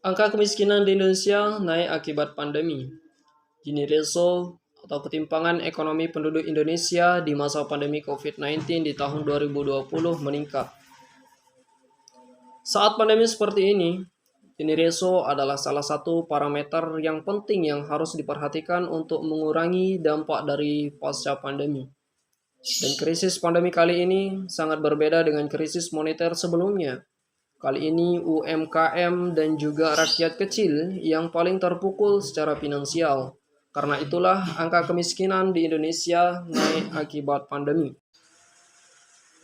Angka kemiskinan di Indonesia naik akibat pandemi. Gini ratio atau ketimpangan ekonomi penduduk Indonesia di masa pandemi COVID-19 di tahun 2020 meningkat. Saat pandemi seperti ini, Gini ratio adalah salah satu parameter yang penting yang harus diperhatikan untuk mengurangi dampak dari pasca pandemi. Dan krisis pandemi kali ini sangat berbeda dengan krisis moneter sebelumnya. Kali ini UMKM dan juga rakyat kecil yang paling terpukul secara finansial. Karena itulah angka kemiskinan di Indonesia naik akibat pandemi.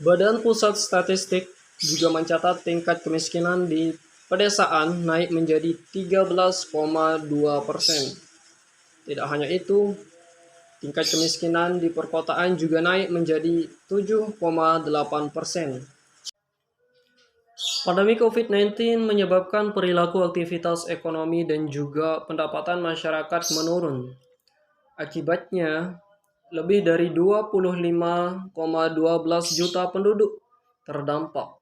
Badan Pusat Statistik juga mencatat tingkat kemiskinan di pedesaan naik menjadi 13,2%. Tidak hanya itu, tingkat kemiskinan di perkotaan juga naik menjadi 7,8%. Pandemi COVID-19 menyebabkan perilaku aktivitas ekonomi dan juga pendapatan masyarakat menurun. Akibatnya, lebih dari 25,12 juta penduduk terdampak.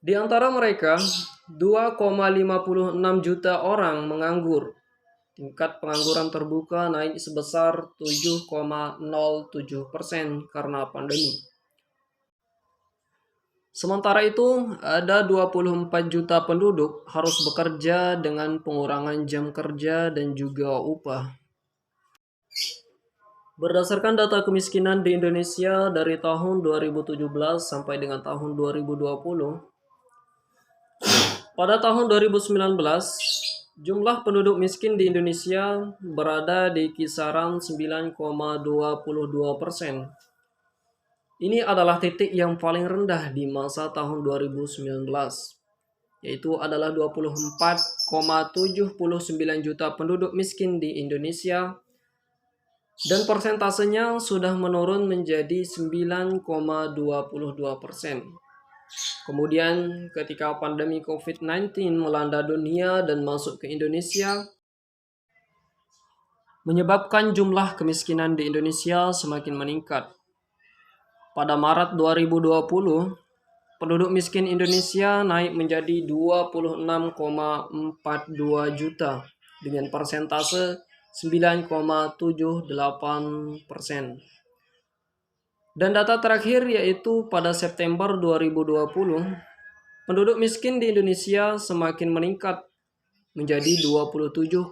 Di antara mereka, 2,56 juta orang menganggur. Tingkat pengangguran terbuka naik sebesar 7,07% karena pandemi. Sementara itu, ada 24 juta penduduk harus bekerja dengan pengurangan jam kerja dan juga upah. Berdasarkan data kemiskinan di Indonesia dari tahun 2017 sampai dengan tahun 2020, pada tahun 2019, jumlah penduduk miskin di Indonesia berada di kisaran 9,22%. Ini adalah titik yang paling rendah di masa tahun 2019, yaitu adalah 24,79 juta penduduk miskin di Indonesia, dan persentasenya sudah menurun menjadi 9,22%. Kemudian ketika pandemi COVID-19 melanda dunia dan masuk ke Indonesia, menyebabkan jumlah kemiskinan di Indonesia semakin meningkat. Pada Maret 2020, penduduk miskin Indonesia naik menjadi 26,42 juta dengan persentase 9,78%. Dan data terakhir yaitu pada September 2020, penduduk miskin di Indonesia semakin meningkat menjadi 27,5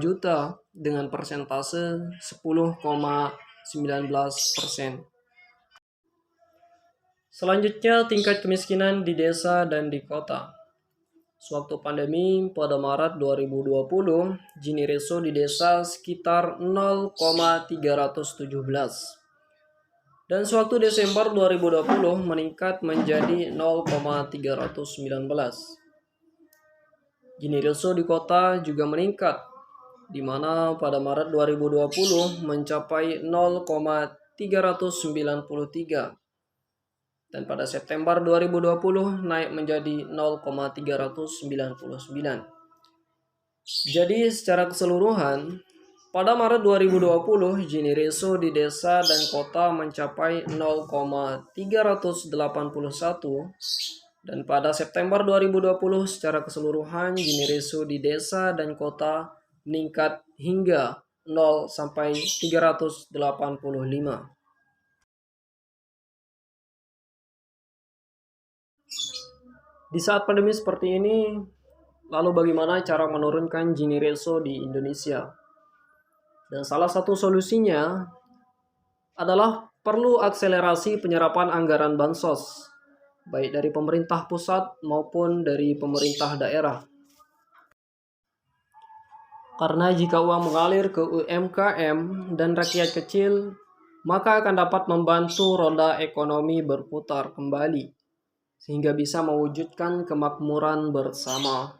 juta dengan persentase 10,19%. Selanjutnya, tingkat kemiskinan di desa dan di kota. Sewaktu pandemi pada Maret 2020, Gini ratio di desa sekitar 0,317. Dan sewaktu Desember 2020 meningkat menjadi 0,319. Gini ratio di kota juga meningkat, di mana pada Maret 2020 mencapai 0,393. Dan pada September 2020 naik menjadi 0,399. Jadi secara keseluruhan, pada Maret 2020 Gini ratio di desa dan kota mencapai 0,381, dan pada September 2020 secara keseluruhan Gini ratio di desa dan kota meningkat hingga 0 sampai 385. Di saat pandemi seperti ini, lalu bagaimana cara menurunkan Gini ratio di Indonesia? Dan salah satu solusinya adalah perlu akselerasi penyerapan anggaran bansos, baik dari pemerintah pusat maupun dari pemerintah daerah. Karena jika uang mengalir ke UMKM dan rakyat kecil, maka akan dapat membantu roda ekonomi berputar kembali, sehingga bisa mewujudkan kemakmuran bersama.